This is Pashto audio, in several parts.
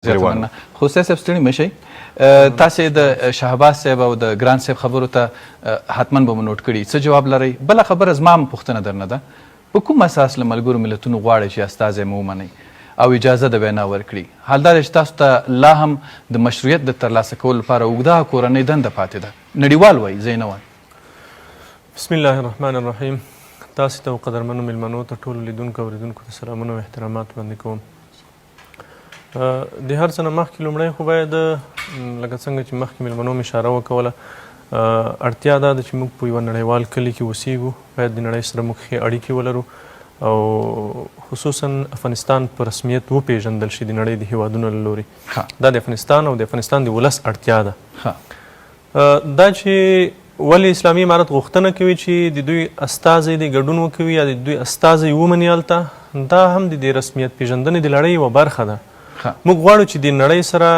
خو صاحب ستړي مشئ تاسې د شهباز صاحب او د ګران صاحب خبرو ته حتما به مو نوټ کړي څه جواب لرئ بله خبره زما هم پوښتنه درنه ده په کوم اساس له ملګرو ملتونو غواړئ چې استازی مو ومنئ او اجازه د وینا ورکړي حال دا دی چې تاسو ته لا هم د مشروعیت د ترلاسه کولو لپاره اوږده کورنۍ دنده پاتې ده نړیوال وایي زه یې نه وایم بسم الله الرحمن الرحیم تاسې ته قدرمنو میلمنو ته ټولو لیدونکو اورېدونکو ته سلامونه او احترامات وړاندې کوم د هر څه نه مخکې لومړی خو باید لکه څنګه چې مخکې میلمنو مې اشاره وکوله اړتیا دا ده چې موږ په یوه نړیوال کلي کې اوسیږو باید د نړۍ سره موږ ښې اړیکې ولرو او خصوصا افغانستان په رسمیت وپېژندل شي د نړۍ د هیوادونو له لوري دا د افغانستان او د افغانستان د ولس اړتیا ده دا چې ولې اسلامي امارت غوښتنه کوي چې د دوی استازی د ګډون وکوي یا د دوی استازی ومني هلته دا هم د دې رسمیت پېژندنې د لړۍ یوه برخه ده موږ غواړو چې د نړۍ سره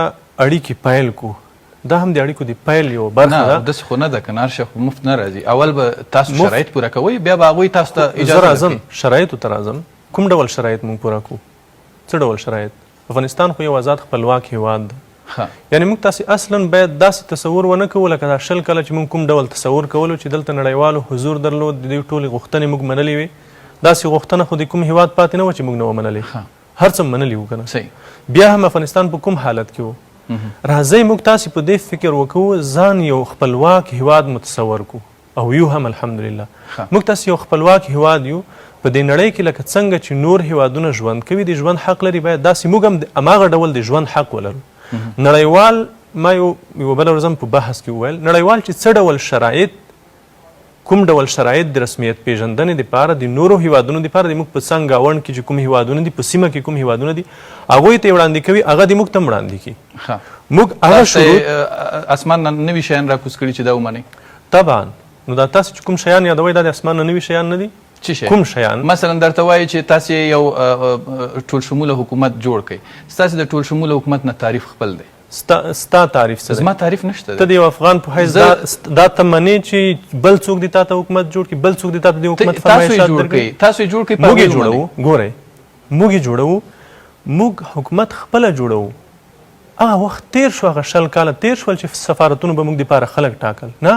اړیکې پیل کړو دا هم د اړیکو د پیل یوه برخه ده داسې خو نه ده که هر شی خو مفت نه راځي اول به تاسو شرایط پوره کوئ بیا به هغوی تاسو ته اجازه زه راځم شرایطو ته راځم کوم ډول شرایط موږ پوره کړو څه ډول شرایط افغانستان خو یو آزاد خپلواک هیواد ده یعنې موږ تاسې اصلا باید داسې تصور ونه کوو لکه دا شل کله چې موږ کوم ډول تصور کولو چې دلته نړیوالو حضور درلود د دوی ټولې غوښتنې موږ منلې وې داسې غوښتنه خو د کوم هیواد پاتې نه وه چې موږ نه ومنلې هر څه منلي وو که نه بیا هم افغانستان په کوم حالت کې و راځئ موږ تاسې په دې فکر وکړو ځان یو خپلواک هیواد متصور کړو او یو هم الحمدلله موږ تاسې یو خپلواک هیواد یو په دې نړۍ کې لکه څنګه چې نور هیوادونه ژوند کوي د ژوند حق لري باید داسې موږ هم هماغه ډول د ژوند حق ولرو نړیوال ما یوه بله ورځ هم په بحث کې وویل نړیوال چې څه ډول شرایط کوم ډول شرایط د رسمیت پیژندنې دپاره د نورو هیوادونو دپاره د موږ په څنګ ګاونډ کې چې کوم هیوادونه دي په سیمه کې کوم هیوادونه دي هغوی ته یې وړاندې کوي هغه دې موږ ته هم وړاندې کړي موږ هغه شروط اسمان نه نوي شیان راکوز کړي چې دا ومنئ طبعا نو دا تاسې چې کوم شیان یادوئ دا د اسمان نه نوي شیان نه دي کوم شیان مثلا درته وایي چې تاسې یو ټول شموله حکومت جوړ کړئ ستاسې د ټول شموله حکومت نه تعریف خپل دی ستا تعریف څه زما تعریف نشته ته د یو افغان په حیث دا ته منې چې بل څوک دې تا ته حکومت جوړ کړي بل څوک دې تا ته د حکومت فرمایشات درکړي تاسو یې جوړ کړئ موږ یې جوړوو ګورئ موږ یې جوړوو موږ حکومت خپله جوړوو هغه وخت تیر شو هغه شل کاله تیر شول چې سفارتونو به موږ دپاره خلک ټاکل نه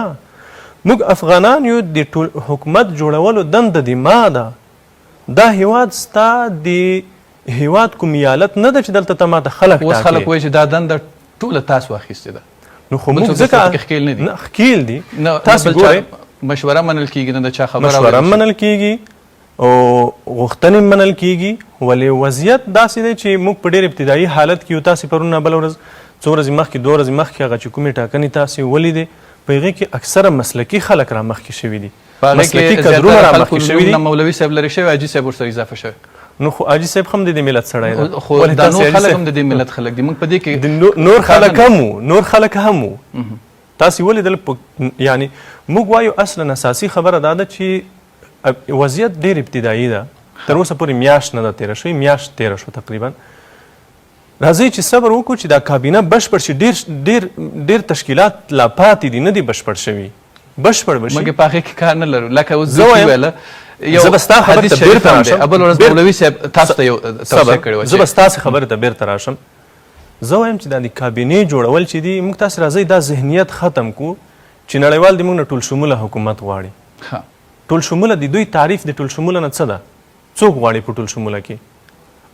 موږ افغانان یو د ټول حکومت جوړولو دنده د ما ده دا هیواد ستا د هیواد کوم ایالت نه ده چې دلته ته ماته خلک ټاکي اوس خلک وایي چې دا دنده ټوله تاسو اخیستې ده نو خو موږ ځکه ښکیل نه دي ښکیل دي تاسو ګورئ مشوره منل کیږي نه د چا خبره مشوره منل کیږي او غوښتنې منل کیږي ولې وضعیت داسې دی چې موږ په ډېر ابتدایي حالت کې یو تاسې پرون بله ورځ څو ورځې مخکې 2 ورځې مخکې هغه چې کومې ټاکنې تاسې ولیدې په هغې کې اکثره مسلکي خلک را مخکې شوي دي مسلکي کدرونه را مخکې شوي دي مولوي صاحب لرې شوی حاجي صاحب ورسره اضافه شوی نو خو حاجي صاحب هم د دې ملت سړی ده خو دا نور خلک هم د دې ملت خلک دي موږ په دې کې نور خلک هم وو تاسې ولیدل یعنی موږ وایو اصلا اساسي خبره دا ده چې وضعیت ډېر ابتدایي ده تر اوسه پورې میاشت نه ده تېره شوې میاشت تېره شوه تقریبا راځئ چې صبر وکړو چې دا کابینه بشپړ شي ډېر تشکیلات لا پاتې دي نه دي بشپړ شوي بشپړ به شي موږ په هغې کې کار نه لرو لکه اوس زه ویله زه به ستا خبرې ته بیرته راشم بل ورځ مولوي صاحب تاسو ته یو توصیه کړې وه زه به ستاسې خبرې ته بیرته راشم زه وایم چې دا د کابینې جوړول چې دي موږ تاسې راځئ دا ذهنیت ختم کړو چې نړیوال د موږ نه ټول شموله حکومت غواړي ټول شموله د دوی تعریف د ټول شموله نه څه ده څوک غواړي په ټول شموله کې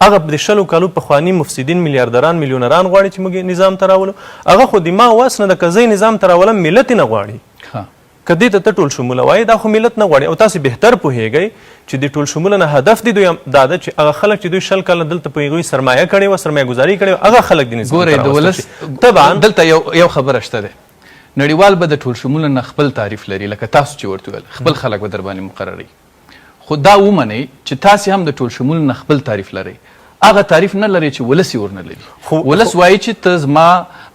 هغه د 10 کالو پخواني مفسدین میلیاردران میلیونران غواړي چې موږ نظام ته راولو هغه خو د ما وس نه ده که زه نظام ته راولم ملت یې نه غواړي که دې ته ته ټول شموله وایي دا خو ملت نه غواړي او تاسې بهتر پوهیږئ چې د ټول شموله نه هدف د دوی دا ده چې هغه خلک چې دوی 10 کاله دلته په هغوی سرمایه کړې وه سرمایه ګزاري کړې وه هغه خلک د نظام ته راوستل طبعا دلته یو خبره شته ده نړیوال به د ټول شموله نه خپل تعریف لري لکه تاسو چې ورته ویل خپل خلک به در باندې مقرروي خو دا ومنئ چې تاسې هم د ټول شموله نه خپل تعریف لرئ هغه تعریف نه لري چې ولس یې ورنه لري ولس وایي چې ته زما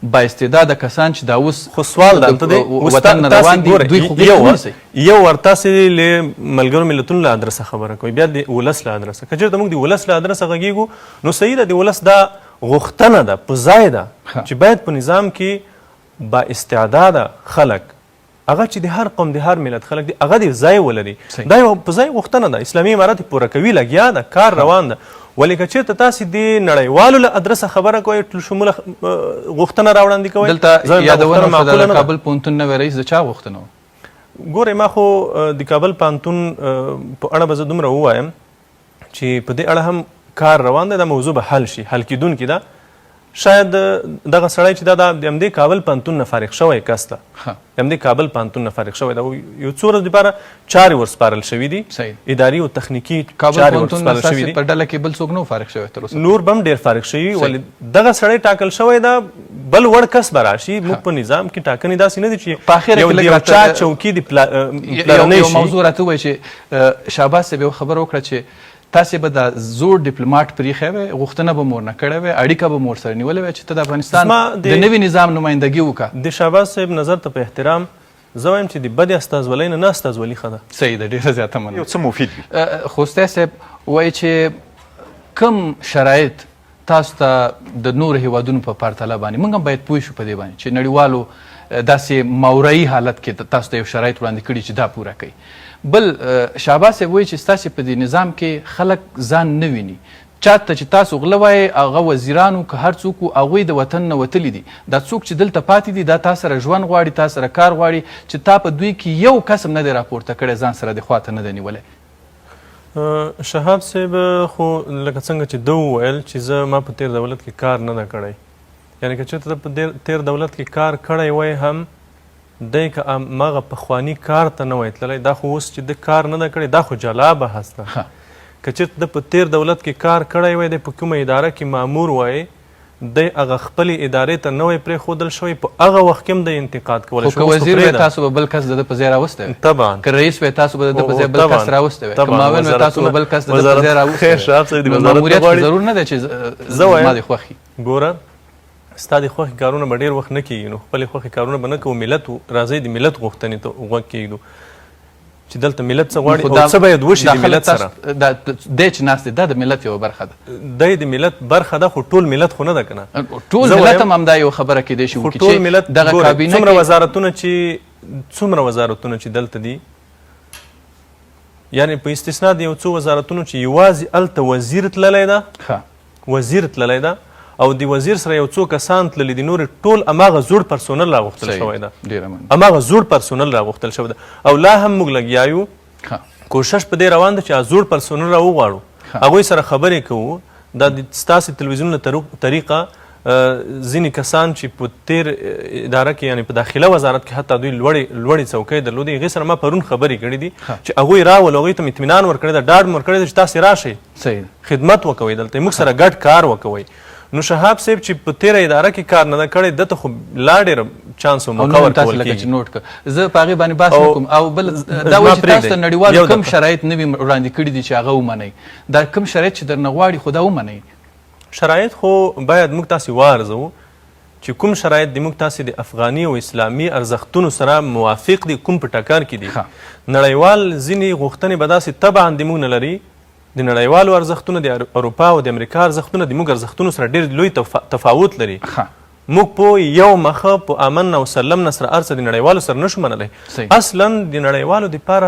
با استعداده کسان چې دا اوس خو سوال دا ته دی وطن نه روان دي دوی خو یو ورته تاسې له ملګرو ملتونو له ادرسه خبره کوي بیا د ولس له ادرسه که چېرته موږ د ولس له ادرسه غږیږو نو صحیح ده د ولس دا غوښتنه ده په ځای ده چې باید په نظام کې با استعداده خلک هغه چې د هر قوم د هر ملت خلک دي هغه د ځای ولري دا یو په ځای غوښتنه ده اسلامي امارت پوره کوي لګیا ده کار روان ده ولې که چېرته تاسې د نړیوالو له ادرسه خبره کوئ ټولشموله غوښتنه راوړاندې کوئ دلته یادونه وشوه د کابل پوهنتون نوی رئیس د چا غوښتنه وه؟ ګورئ ما خو د کابل پوهنتون په اړه به زه دومره ووایم چې په دې اړه هم کار روان دی، دا موضوع به حل شي، حل کیدونکې ده. شاید دغه سړی چې دا د همدې کابل پوهنتون نه فارغ شوی کس ده، د همدې کابل پوهنتون نه فارغ شوی ده، یو څو ورځو دپاره چارې ورسپارل شوي دي، اداري او تخنیکي چارې ورسپارل شوي دي. په ډله کې بل څوک نه فارغ شوی تر اوسه؟ نور به هم ډېر فارغ شوي، ولې دغه سړی ټاکل شوی ده، بل وړ کس به راشي. موږ په نظام کې ټاکنې داسې نه دي چې یو چا چوکي د پلرنۍ شي. یو موضوع راته ووایي چې شهباز صاحب یو خبره وکړه چې تاسې به د زوړ ډیپلوماټ پرېښی وی، غوښتنه به مو ورنه کړې وی، اړیکه به مو ورسره نیولې وی چې ته د افغانستان د نوي نظام نمایندګي وکړه. د شهباز صاحب نظر ته په احترام زه وایم چې د بدې استازولۍ نه استازولي ښه ده. صحیح ده، ډېره زیاته مننه. یو څه مفید وي. خوستی صاحب وایي چې کوم شرایط تاسو ته د نورو هیوادونو په پرتله باندې موږ هم باید پوه شو په دې باندې چې نړیوالو داسې مورایي حالت کې تاسو ته یو شرایط وړاندې کړي چې دا پوره کوي. بل شهباز صاحب وایي چې ستاسې په دې نظام کې خلک ځان نه ویني، چاته چې تاسو غله وایئ هغه وزیرانو که هر څوک وو هغوی د وطن نه وتلي دي، دا څوک چې دلته پاتې دي دا تا سره ژوند غواړي، تا سره کار غواړي، چې تا په دوی کې یو قسم نه دی راپورته کړی، ځان سره د خواته نه دی نیولی. شهاب صاحب خو لکه څنګه چې ده وویل چې زه ما په تیر دولت کې کار نه ده کړی، یعنې که چېرته په تیر دولت کې کار کړی وی هم دی که هماغه پخواني کار ته نه وی تللی، دا خو اوس چې ده کار نه ده کړی دا خو جلا بحث ده. که چېرته ده په تیر دولت کې کار کړی وی، دی په کومه اداره کې مامور وی، دی هغه خپلې ادارې ته نه وی پرېښودل شوی، په هغه وخت کې هم دی انتقاد کولی شو. خو که وزیر وی تاسو به بل کس د ده په ځای راوستی وی، طبعا که رئیس وی تاسو به د ده په ځای بل کس راوستی وی، که معاون وی تاسو به بل کس د ده په ځای راوستی وی. ماموریت خو ضرور نه دی چې زما د خوښي. ګوره ستا د خوښې کارونه به ډېر وخت نه کېږي، نو خپلې خوښې کارونه به نه کوو، ملت راځئ د ملت غوښتنې ته غوږ کېږدو چې دلته ملت څه غواړي او څه باید وشي د ملت سره. دی چې ناست دی دا د ملت یوه برخه ده، دی د ملت برخه ده، خو ټول ملت خو نه ده که نه. ټول ملت هم همدا یو خبره کېدی شي وکړي چې دغه کابینه څومره وزارتونه چې دلته دي، یعنې په استثنا د یو څو وزارتونو چې یوازې هلته وزیر تللی ده، وزیر تللی ده او د وزیر سره یو څو کسان تللي دي، نور ټول هماغه زوړ پرسونل راغوښتل شوی ده، هماغه زوړ پرسونل راغوښتل شوی ده، او لا هم موږ لګیا یو کوشش په دې روان ده چې زوړ پرسونل راوغواړو، هغوی سره خبرې کوو. دا د ستاسې تلویزیون له طریقه ځینې کسان چې په تیر اداره کې یعنې په داخله وزارت کې حتی دوی لوړې څوکۍ درلودې، هغې سره ما پرون خبرې کړي دي چې هغوی راول، هغوی ته اطمینان ورکړی ده، ډاډ مو ورکړی ده چې تاسې راشئ خدمت وکوئ، دلته موږ سره ګډ کار وکوئ. نو شهاب صاحب چې په تیره اداره کې کار نه ده کړی، ده ته خو لا ډېره چانس او موقع ورکول کېږي. زه په هغې باندې بحث نه کوم. او بل دا وایي چې تاسو ته نړیوالو کوم شرایط نه وي وړاندې کړي دي چې هغه ومنئ، دا کوم شرایط چې درنه غواړي خو دا ومنئ. شرایط خو باید موږ تاسې وارزوو چې کوم شرایط دي موږ تاسې د افغاني او اسلامي ارزښتونو سره موافق دي، کوم په ټکر کې دي. نړیوال ځینې غوښتنې به داسې طبعا د موږ نه لري، د نړیوالو ارزښتونه د اروپا او د امریکا ارزښتونه د موږ ارزښتونو سره ډېر لوی تفاوت لري. موږ په یو مخه په امن او سلم نه سره هر څه د نړیوالو سره نشو منلی. اصلا د نړیوالو دپاره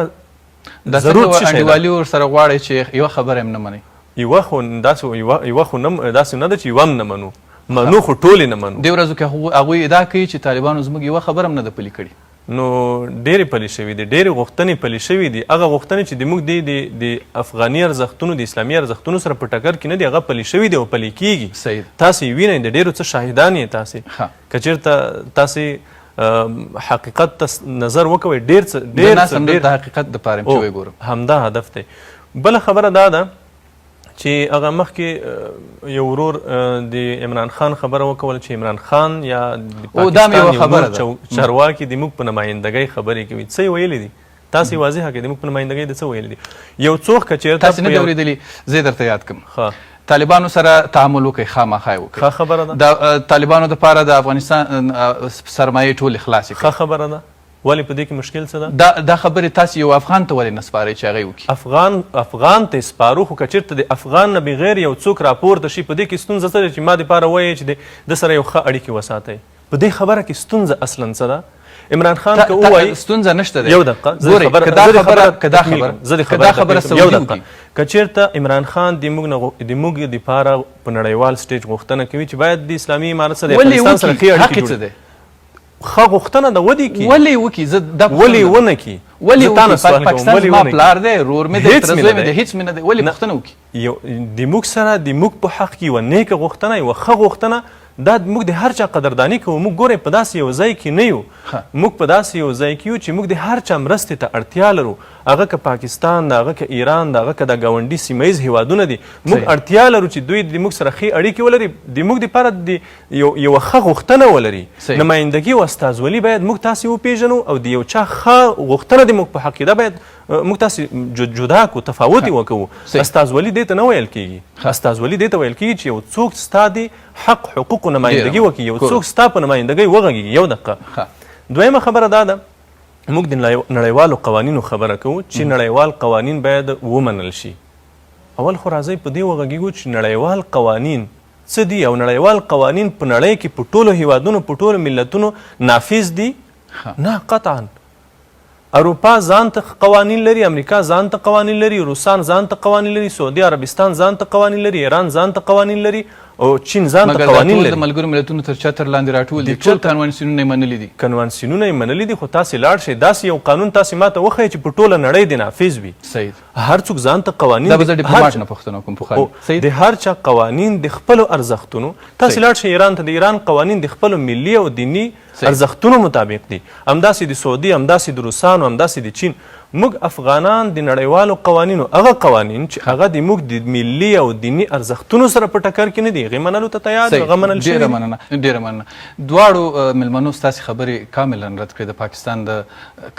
ضرورت څه شی ده؟ انډیوالي ورسره غواړئ چې یوه خبره هم نه منئ؟ یوه خو داسې نه ده چې یوه هم نه منو، منو خو ټولې نه منو. دې ورځو کې هغوی ادعا کوي چې طالبانو زموږ یوه خبره هم نه ده پلي کړې. نو ډېرې پلي شوي دي، ډېرې غوښتنې پلي شوي دي. هغه غوښتنې چې د موږ د افغاني ارزښتونو د اسلامي ارزښتونو سره په ټکر کې نه دي، هغه پلي شوي دي او پلي کېږي. تاسې یې وینئ، د ډېرو څه شاهدان یې تاسې. که چېرته تاسې حقیقت ته نظر وکوئ، ډېر د حقیقت دپاره یم چې وګورم، همدا هدف دی. بله خبره دا ده چې هغه مخکې یو ورور د عمران خان خبره وکوله چې عمران خان یا د پاکستان یو نور چارواکي د موږ په نمایندګۍ خبرې کوي. څه یې ویلي دي؟ تاسې واضحه کړئ د موږ په نمایندګۍ د څه ویلي دي. یو څوک که چېرته تاسې نه دي اورېدلي، زه یې درته یاد کړم. طالبانو سره تعامل وکړئ، خامخا یې وکړئ. ښه خبره ده. د طالبانو دپاره د افغانستان سرمایې ټولې خلاصې کړئ. ښه خبره ده. ولې په دې کې مشکل څه ده؟ دا خبرې تاسې یو افغان ته ولې نه سپارئ چې هغه یې وکړي؟ افغان ته یې سپارو، خو که چېرته د افغان نه بغیر یو څوک راپورته شي، په دې کې ستونزه څه ده چې ما دپاره وایي چې د سره یو ښه اړیکې وساتئ. په دې خبره کې ستونزه اصلا څه ده؟ عمران خان که ووایي ستونزه نشته ده. یو دقیقه یو دقیقه که چېرته عمران خان د موږ دپاره په نړیوال سټیج غوښتنه کوي چې باید د اسلامي امارت سره د افغانستان سره ښې اړیکې جوړ کړي، ښه غوښتنه ده ودې کړي. ولې وکړي؟ زه دا ولې ونه کړي؟ ولې وکړي؟ پاکستان زما پلار دی، ورور مې دی، تره زوی مې دی، هېڅ مې نه دی. ولې پوښتنه وکړي؟ د موږ سره د موږ په حق کې یوه نیکه غوښتنه، یوه ښه غوښتنه، دا موږ د هر چا قدرداني کوو. موږ ګورئ په داسې یو ځای کې نه یو، موږ په داسې یو ځای کې یو چې موږ د هر چا مرستې ته اړتیا لرو، هغه که پاکستان ده، هغه که ایران ده، هغه که د ګاونډي سیمه ییز هیوادونه دي، موږ اړتیا لرو چې دوی د موږ سره ښې اړیکې ولري، د موږ دپاره یوه ښه غوښتنه ولري. نمایندګي او استازولي باید موږ تاسې وپېژنو او د یو چا ښه غوښتنه د موږ په حق کې ده باید موږ تاسې جدا کړو، تفاوت یې وکړو. استازولي دې ته نه ویل کېږي، استازولي دې ته ویل کېږي چې یو څوک ستا د حق حقوقو نمایندګي وکړي، یو څوک ستا په نمایندګۍ وغږېږي. یو دقیقه. دویمه خبره دا ده، موږ د نړیوالو قوانینو خبره کوو چې نړیوال قوانین باید ومنل شي. اول خو راځئ په دې وغږېږو چې نړیوال قوانین څه دي او نړیوال قوانین په نړۍ کې په ټولو هیوادونو په ټولو ملتونو نافذ دي؟ نه، قطعا. اروپا ځان ته قوانین لري، امریکا ځان ته قوانین لري، روسان ځان ته قوانین لري، سعودي عربستان ځان ته قوانین لري، ایران ځان ته قوانین لري او چین ځان ته قوانین لري. مګر د ملګرو ملتونو تر چتر لاندې راټول دي، ټول کنوانسیونونه یې منلي دي. کنوانسیونونه یې منلي دي، خو تاسې لاړ شئ داسې یو قانون تاسې ماته وښیئ چې په ټوله نړۍ دې نافذ وي. صحیح. هر څوک ځان ته قوانین، دا به زه ډیپلوماټ نه پوښتنه کوم پخواني، د هر چا قوانین د خپلو ارزښتونو، تاسې لاړ شئ ایران ته، د ایران قوانین د خپلو ملي او دیني ارزښتونو مطابق دي، همداسې د سعودي، همداسې د روسانو، همداسې د چین. موږ افغانان د نړیوالو قوانینو هغه قوانین چې هغه د موږ د ملي او دیني ارزښتونو سره په ټکر کې نه دي، هغې منلو ته تیار دي، هغه منل شوي. ډېره مننه، ډېره مننه. دواړو مېلمنو ستاسې خبرې کاملا رد کړې. د پاکستان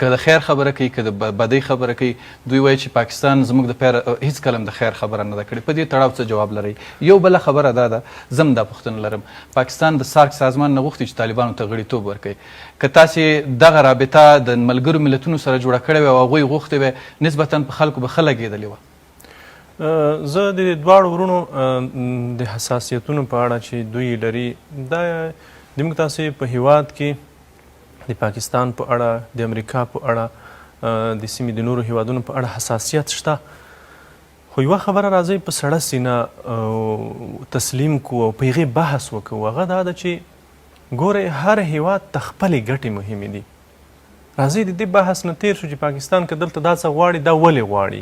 که د خیر خبره کوي که د بدۍ خبره کوي، دوی وایي چې پاکستان زموږ دپاره هېڅکله هم د خیر خبره نه ده کړې. په دې تړاو څه جواب لرئ؟ یو بله خبره دا ده، زه هم دا پوښتنه لرم، پاکستان د سارک سازمان نه غوښتي چې طالبانو ته غړیتوب ورکوي. که تاسې دغه رابطه د ملګرو ملتونو سره جوړه کړې وه او هغوی غوښتې وی، نسبتا په خلکو به ښه لګېدلې وه. زه د دواړو ورونو د حساسیتونو په اړه چې دوی لري، دا د موږ تاسې په هیواد کې د پاکستان په اړه، د امریکا په اړه، د سیمې د نورو هیوادونو په اړه حساسیت شته. خو یوه خبره راځئ په سړه سینه تسلیم کړو او په هغې بحث وکړو، هغه دا ده چې ګورئ هر هیواد ته خپلې ګټې مهمې دي. راځئ د دې بحث نه تیر شو چې پاکستان که دلته دا څه غواړي دا ولې غواړي.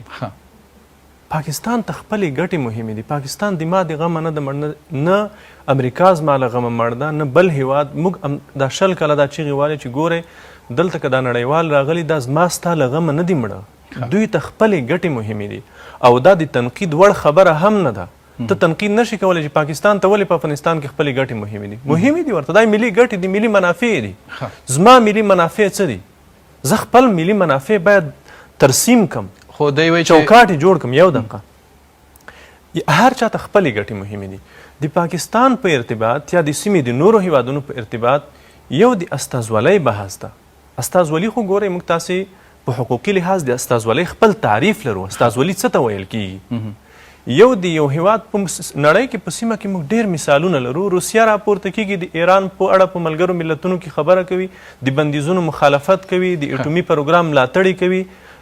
پاکستان ته خپلې ګټې مهمې دي. پاکستان د ما د غمه نه ده مړ، نه امریکا زما له غمه مړ ده، نه بل هیواد. موږ دا شل کاله دا چیغې والې چې ګورئ دلته که دا نړیوال راغلي دا زما ستا له غمه نه دي مړه، دوی ته خپلې ګټې مهمې دي. او دا د تنقید وړ خبره هم نه ده. ته تنقید نشي کولی چې پاکستان ته ولې په افغانستان کې خپلې ګټې مهمې دي. مهمې دي ورته، دا ملي ګټې دي، ملي منافع دي. زما ملي منافع څه دي؟ زه خپل ملي منافع باید ترسیم کم، خو دی وایي چوکاټ یې جوړ کم. یو دقیقه، هر چا ته خپلې ګټې مهمې دي. د پاکستان په ارتباط یا د سیمې د نورو هیوادونو په ارتباط یو د استازولۍ بحث ده. استازولي خو ګورئ موږ تاسې په حقوقي لحاظ د استازولۍ خپل تعریف لرو. استازولي څه ته ویل کیږي؟ یو د یو هیواد په نړۍ کې په سیمه کې موږ ډېر مثالونه لرو. روسیه راپورته کیږي، د ایران په اړه په ملګرو ملتونو کې خبره کوي، د بندیزونو مخالفت کوي، د اټومي پروګرام ملاتړ کوي.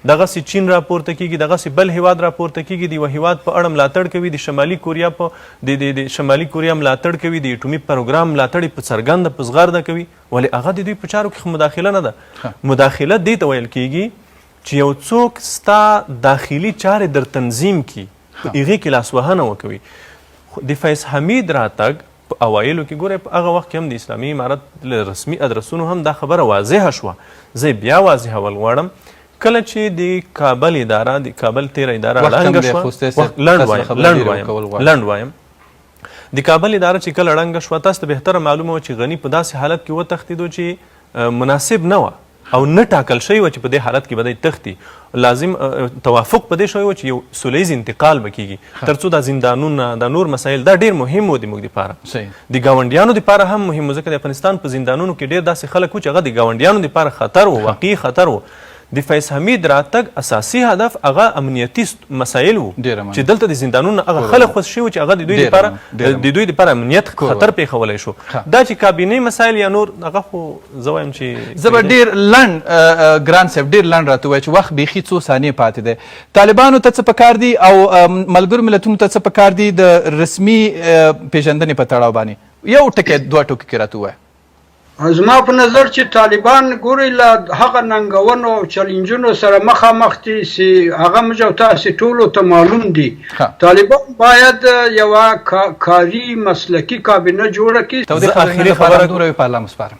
دغسې چین راپورته کیږي، دغسې بل هیواد راپورته کیږي، د یوه هیواد په اړه ملاتړ کوي، د شمالي کوریا د شمالي کوریا ملاتړ کوي، د اټومي پروګرام ملاتړ په څرګنده په زغرده کوي. ولې هغه د دوی په چارو کې مداخله نه ده. مداخله دې ته ویل کیږي چې یو څوک ستا داخلي چارې در تنظیم کړي، په هغې کې لاسوهنه وکوي. د فیض حمید راتګ په اوایلو کې ګورئ په هغه وخت کې هم د اسلامي امارت له رسمي ادرسونو هم دا خبره واضحه شوه. زه بیا واضحول غواړم، کله چې د کابل اداره، د کابل تیره اداره ړنګه شوه، لنډ وایم، د کابل اداره چې کله ړنګه شوه، تاسو ته بهتره معلومه وه چې غني په داسې حالت کې وتښتېدو چې مناسب نه وه او نه ټاکل شوی وه چې په دې حالت کې به دی تښتي. لازم توافق په دې شوی وه چې یو سولیز انتقال به کیږي، تر څو دا زندانونه، دا نور مسایل، دا ډېر مهم و د موږ دپاره، د ګاونډیانو دپاره هم مهم و. ځکه د افغانستان په زندانونو کې ډېر داسې خلک و چې هغه د ګاونډیانو دپاره خطر و، واقعي خطر و. د فیض حمید راتګ اساسي هدف هغه امنیتي مسایل وو چې دلته د زندانونو هغه خلک خوښ شوي چې هغه د دوی لپاره امنیت خطر پیښولی شو. دا چې کابینې مسایل یا نور هغه خو زه وایم چې زه به ډېر لنډ ګران صاحب ډېر لنډ راته ووایه چې وخت بیخي څو ثانیې پاتې دی. طالبانو ته څه پکار دي او ملګرو ملتونو ته څه پکار دي د رسمي پیژندنې په تړاو باندې یو ټکی دوه ټکي کې راته ووایه. زما په نظر چې طالبان ګوري له هغه ننګونو او چلنجونو سره مخامخ دي چې هغه موږ او تاسې ټولو ته معلوم دي. طالبان باید یوه کاري مسلکي کابینه جوړه کړي. ته د آخري خبره دوره په الله مسپارم.